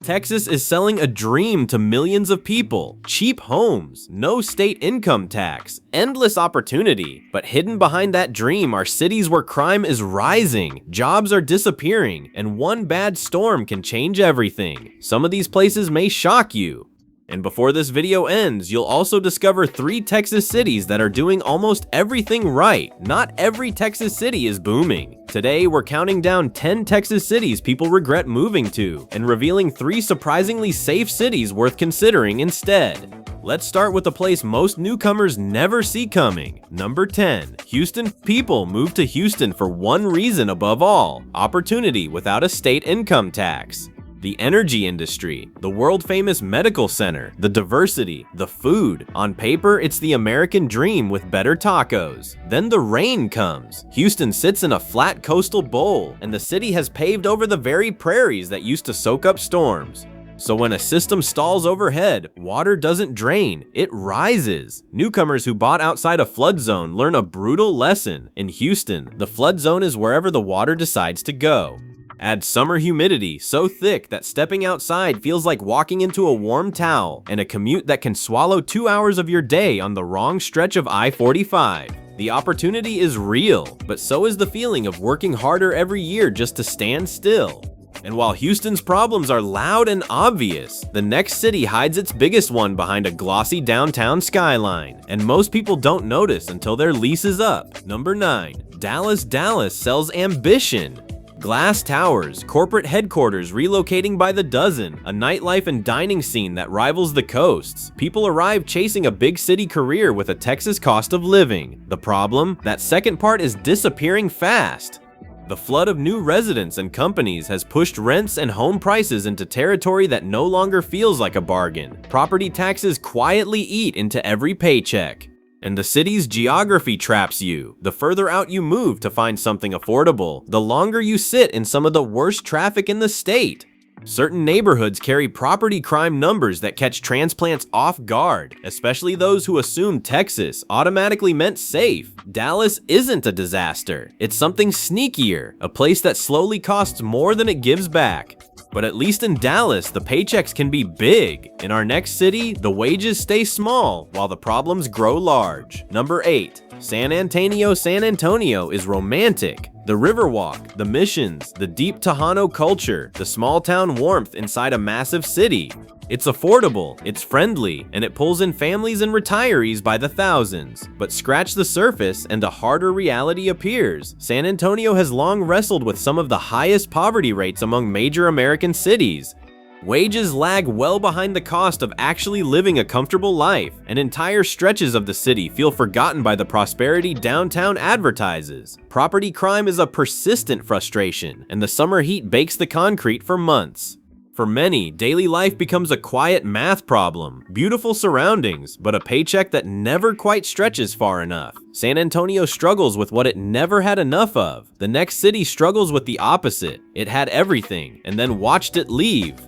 Texas is selling a dream to millions of people. Cheap homes, no state income tax, endless opportunity. But hidden behind that dream are cities where crime is rising, jobs are disappearing, and one bad storm can change everything. Some of these places may shock you. And before this video ends, you'll also discover 3 Texas cities that are doing almost everything right. Not every Texas city is booming. Today, we're counting down 10 Texas cities people regret moving to, and revealing 3 surprisingly safe cities worth considering instead. Let's start with a place most newcomers never see coming. Number 10. Houston. People move to Houston for one reason above all: opportunity without a state income tax. The energy industry, the world-famous medical center, the diversity, the food. On paper, it's the American dream with better tacos. Then the rain comes. Houston sits in a flat coastal bowl, and the city has paved over the very prairies that used to soak up storms. So when a system stalls overhead, water doesn't drain, it rises. Newcomers who bought outside a flood zone learn a brutal lesson. In Houston, the flood zone is wherever the water decides to go. Add summer humidity so thick that stepping outside feels like walking into a warm towel, and a commute that can swallow 2 hours of your day on the wrong stretch of I-45. The opportunity is real, but so is the feeling of working harder every year just to stand still. And while Houston's problems are loud and obvious, the next city hides its biggest one behind a glossy downtown skyline, and most people don't notice until their lease is up. Number 9. Dallas. Dallas sells ambition. Glass towers, corporate headquarters relocating by the dozen, a nightlife and dining scene that rivals the coasts. People arrive chasing a big city career with a Texas cost of living. The problem? That second part is disappearing fast. The flood of new residents and companies has pushed rents and home prices into territory that no longer feels like a bargain. Property taxes quietly eat into every paycheck. And the city's geography traps you. The further out you move to find something affordable, the longer you sit in some of the worst traffic in the state. Certain neighborhoods carry property crime numbers that catch transplants off guard, especially those who assume Texas automatically meant safe. Dallas isn't a disaster. It's something sneakier, a place that slowly costs more than it gives back. But at least in Dallas, the paychecks can be big. In our next city, the wages stay small while the problems grow large. Number 8. San Antonio. San Antonio is romantic. The Riverwalk, the missions, the deep Tejano culture, the small town warmth inside a massive city. It's affordable, it's friendly, and it pulls in families and retirees by the thousands. But scratch the surface and a harder reality appears. San Antonio has long wrestled with some of the highest poverty rates among major American cities. Wages lag well behind the cost of actually living a comfortable life, and entire stretches of the city feel forgotten by the prosperity downtown advertises. Property crime is a persistent frustration, and the summer heat bakes the concrete for months. For many, daily life becomes a quiet math problem. Beautiful surroundings, but a paycheck that never quite stretches far enough. San Antonio struggles with what it never had enough of. The next city struggles with the opposite. It had everything, and then watched it leave.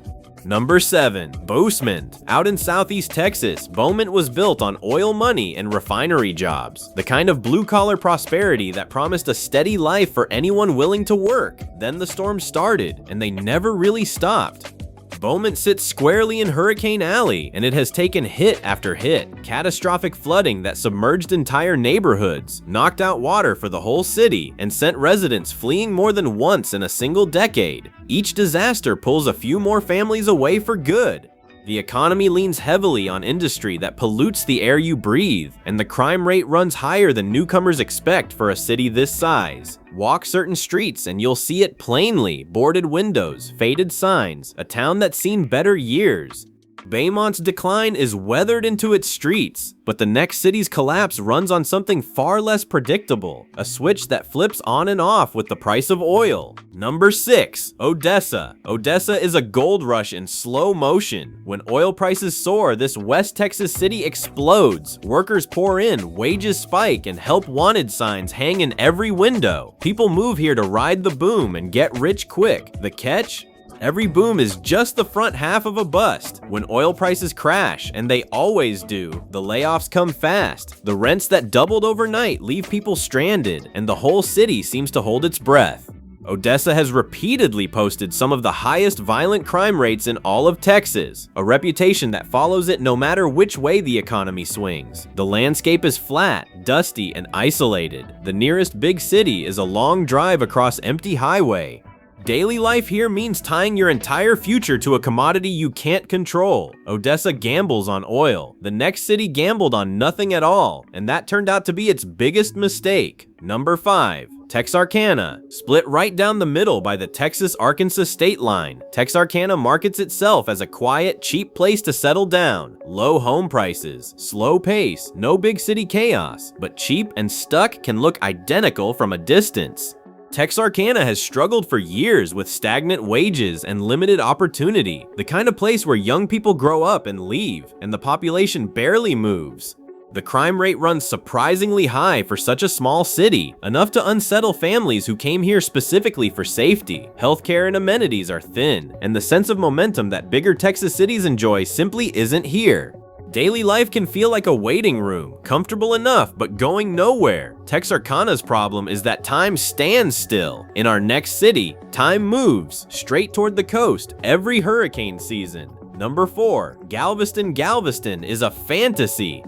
Number 7. Beaumont. Out in southeast Texas, Beaumont was built on oil money and refinery jobs. The kind of blue-collar prosperity that promised a steady life for anyone willing to work. Then the storm started, and they never really stopped. Beaumont sits squarely in Hurricane Alley, and it has taken hit after hit. Catastrophic flooding that submerged entire neighborhoods, knocked out water for the whole city, and sent residents fleeing more than once in a single decade. Each disaster pulls a few more families away for good. The economy leans heavily on industry that pollutes the air you breathe, and the crime rate runs higher than newcomers expect for a city this size. Walk certain streets and you'll see it plainly: boarded windows, faded signs, a town that's seen better years. Beaumont's decline is weathered into its streets, but the next city's collapse runs on something far less predictable, a switch that flips on and off with the price of oil. Number 6. Odessa. Odessa is a gold rush in slow motion. When oil prices soar, this West Texas city explodes. Workers pour in, wages spike, and help wanted signs hang in every window. People move here to ride the boom and get rich quick. The catch? Every boom is just the front half of a bust. When oil prices crash, and they always do, the layoffs come fast. The rents that doubled overnight leave people stranded, and the whole city seems to hold its breath. Odessa has repeatedly posted some of the highest violent crime rates in all of Texas, a reputation that follows it no matter which way the economy swings. The landscape is flat, dusty, and isolated. The nearest big city is a long drive across empty highway. Daily life here means tying your entire future to a commodity you can't control. Odessa gambles on oil. The next city gambled on nothing at all, and that turned out to be its biggest mistake. Number 5. Texarkana. Split right down the middle by the Texas-Arkansas state line, Texarkana markets itself as a quiet, cheap place to settle down. Low home prices, slow pace, no big city chaos, but cheap and stuck can look identical from a distance. Texarkana has struggled for years with stagnant wages and limited opportunity, the kind of place where young people grow up and leave, and the population barely moves. The crime rate runs surprisingly high for such a small city, enough to unsettle families who came here specifically for safety. Healthcare and amenities are thin, and the sense of momentum that bigger Texas cities enjoy simply isn't here. Daily life can feel like a waiting room, comfortable enough but going nowhere. Texarkana's problem is that time stands still. In our next city, time moves straight toward the coast every hurricane season. Number 4. Galveston. Galveston is a fantasy.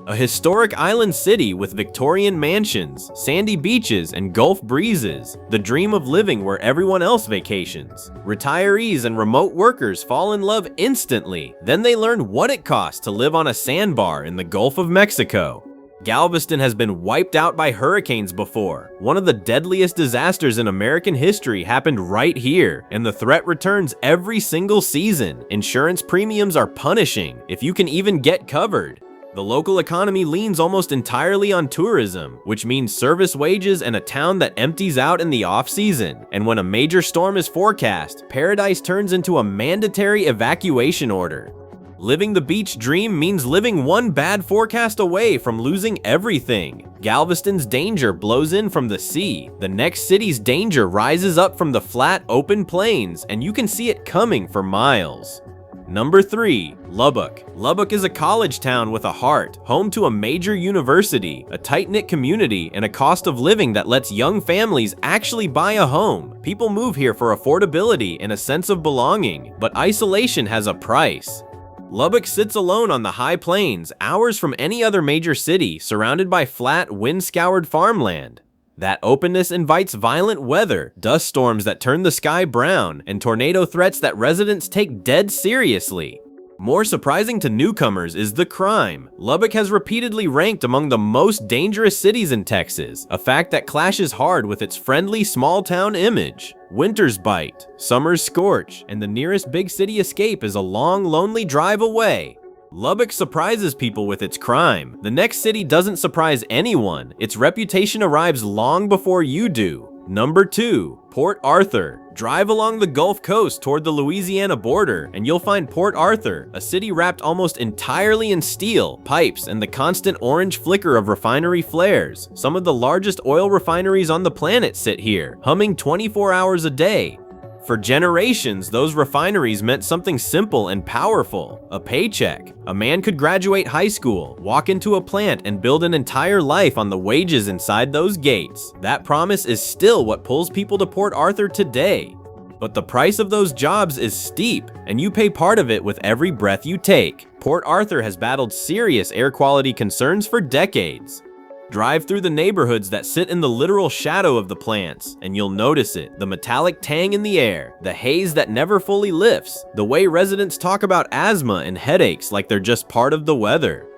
A historic island city with Victorian mansions, sandy beaches, and Gulf breezes. The dream of living where everyone else vacations. Retirees and remote workers fall in love instantly. Then they learn what it costs to live on a sandbar in the Gulf of Mexico. Galveston has been wiped out by hurricanes before. One of the deadliest disasters in American history happened right here, and the threat returns every single season. Insurance premiums are punishing, if you can even get covered. The local economy leans almost entirely on tourism, which means service wages and a town that empties out in the off-season. And when a major storm is forecast, paradise turns into a mandatory evacuation order. Living the beach dream means living one bad forecast away from losing everything. Galveston's danger blows in from the sea. The next city's danger rises up from the flat, open plains, and you can see it coming for miles. Number 3. Lubbock. Lubbock is a college town with a heart, home to a major university, a tight-knit community, and a cost of living that lets young families actually buy a home. People move here for affordability and a sense of belonging, but isolation has a price. Lubbock sits alone on the high plains, hours from any other major city, surrounded by flat, wind-scoured farmland. That openness invites violent weather, dust storms that turn the sky brown, and tornado threats that residents take dead seriously. More surprising to newcomers is the crime. Lubbock has repeatedly ranked among the most dangerous cities in Texas, a fact that clashes hard with its friendly small-town image. Winters bite, summers scorch, and the nearest big city escape is a long, lonely drive away. Lubbock surprises people with its crime. The next city doesn't surprise anyone. Its reputation arrives long before you do. Number 2. Port Arthur. Drive along the Gulf Coast toward the Louisiana border, and you'll find Port Arthur, a city wrapped almost entirely in steel, pipes, and the constant orange flicker of refinery flares. Some of the largest oil refineries on the planet sit here, humming 24 hours a day. For generations, those refineries meant something simple and powerful: a paycheck. A man could graduate high school, walk into a plant, and build an entire life on the wages inside those gates. That promise is still what pulls people to Port Arthur today. But the price of those jobs is steep, and you pay part of it with every breath you take. Port Arthur has battled serious air quality concerns for decades. Drive through the neighborhoods that sit in the literal shadow of the plants, and you'll notice it: the metallic tang in the air, the haze that never fully lifts, the way residents talk about asthma and headaches like they're just part of the weather.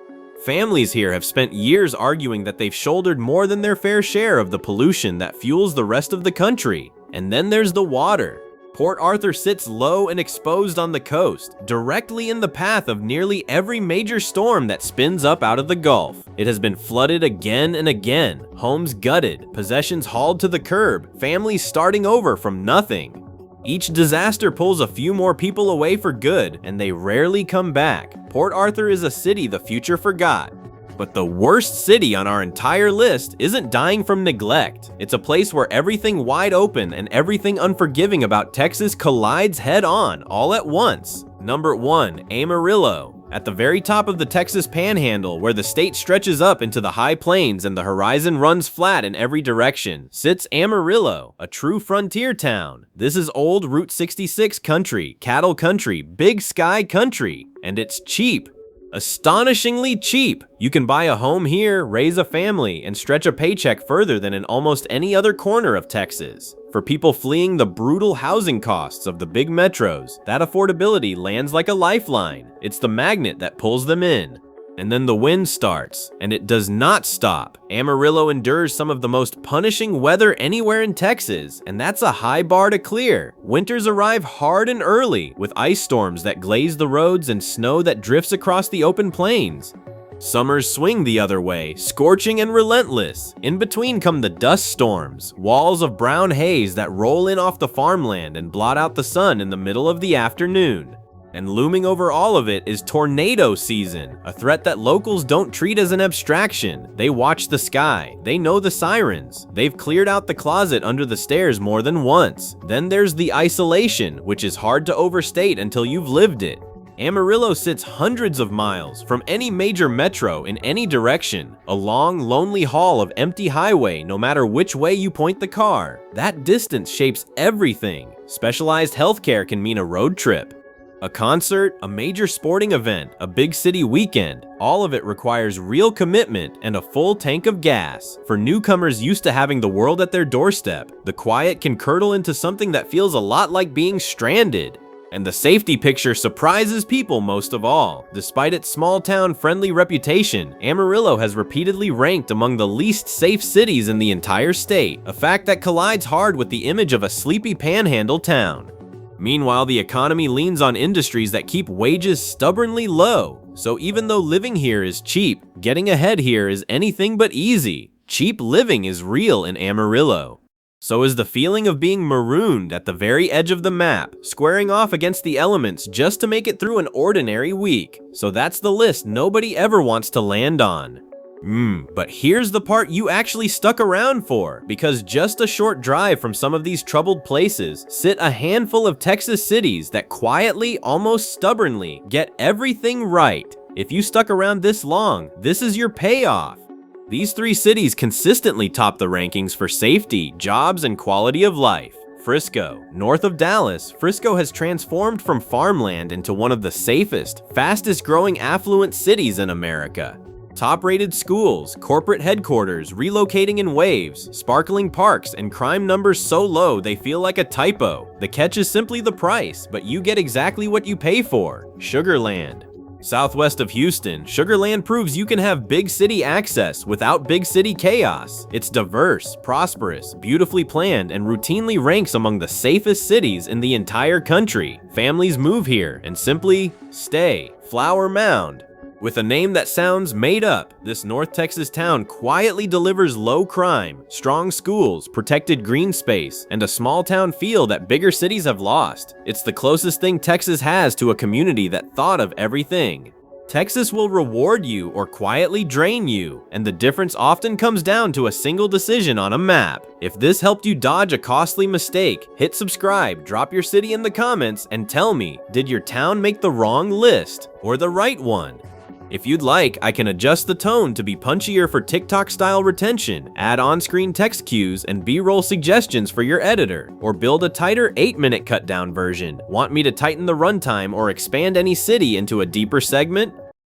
Families here have spent years arguing that they've shouldered more than their fair share of the pollution that fuels the rest of the country. And then there's the water. Port Arthur sits low and exposed on the coast, directly in the path of nearly every major storm that spins up out of the Gulf. It has been flooded again and again, homes gutted, possessions hauled to the curb, families starting over from nothing. Each disaster pulls a few more people away for good, and they rarely come back. Port Arthur is a city the future forgot. But the worst city on our entire list isn't dying from neglect. It's a place where everything wide open and everything unforgiving about Texas collides head on all at once. Number 1. Amarillo. At the very top of the Texas Panhandle, where the state stretches up into the high plains and the horizon runs flat in every direction, sits Amarillo, a true frontier town. This is old Route 66 country, cattle country, big sky country, and it's cheap. Astonishingly cheap. You can buy a home here, raise a family, and stretch a paycheck further than in almost any other corner of Texas. For people fleeing the brutal housing costs of the big metros, that affordability lands like a lifeline. It's the magnet that pulls them in. And then the wind starts, and it does not stop. Amarillo endures some of the most punishing weather anywhere in Texas, and that's a high bar to clear. Winters arrive hard and early, with ice storms that glaze the roads and snow that drifts across the open plains. Summers swing the other way, scorching and relentless. In between come the dust storms, walls of brown haze that roll in off the farmland and blot out the sun in the middle of the afternoon. And looming over all of it is tornado season, a threat that locals don't treat as an abstraction. They watch the sky, they know the sirens, they've cleared out the closet under the stairs more than once. Then there's the isolation, which is hard to overstate until you've lived it. Amarillo sits hundreds of miles from any major metro in any direction, a long, lonely haul of empty highway no matter which way you point the car. That distance shapes everything. Specialized healthcare can mean a road trip. A concert, a major sporting event, a big city weekend, all of it requires real commitment and a full tank of gas. For newcomers used to having the world at their doorstep, the quiet can curdle into something that feels a lot like being stranded. And the safety picture surprises people most of all. Despite its small-town friendly reputation, Amarillo has repeatedly ranked among the least safe cities in the entire state, a fact that collides hard with the image of a sleepy panhandle town. Meanwhile, the economy leans on industries that keep wages stubbornly low. So even though living here is cheap, getting ahead here is anything but easy. Cheap living is real in Amarillo. So is the feeling of being marooned at the very edge of the map, squaring off against the elements just to make it through an ordinary week. So that's the list nobody ever wants to land on. But here's the part you actually stuck around for, because just a short drive from some of these troubled places sit a handful of Texas cities that quietly, almost stubbornly, get everything right. If you stuck around this long, this is your payoff. These three cities consistently top the rankings for safety, jobs, and quality of life. Frisco. North of Dallas, Frisco has transformed from farmland into one of the safest, fastest growing affluent cities in America. Top-rated schools, corporate headquarters relocating in waves, sparkling parks, and crime numbers so low they feel like a typo. The catch is simply the price, but you get exactly what you pay for. Sugarland. Southwest of Houston, Sugarland proves you can have big city access without big city chaos. It's diverse, prosperous, beautifully planned, and routinely ranks among the safest cities in the entire country. Families move here and simply stay. Flower Mound. With a name that sounds made up, this North Texas town quietly delivers low crime, strong schools, protected green space, and a small town feel that bigger cities have lost. It's the closest thing Texas has to a community that thought of everything. Texas will reward you or quietly drain you, and the difference often comes down to a single decision on a map. If this helped you dodge a costly mistake, hit subscribe, drop your city in the comments, and tell me, did your town make the wrong list or the right one? If you'd like, I can adjust the tone to be punchier for TikTok-style retention, add on-screen text cues and B-roll suggestions for your editor, or build a tighter 8-minute cut-down version. Want me to tighten the runtime or expand any city into a deeper segment?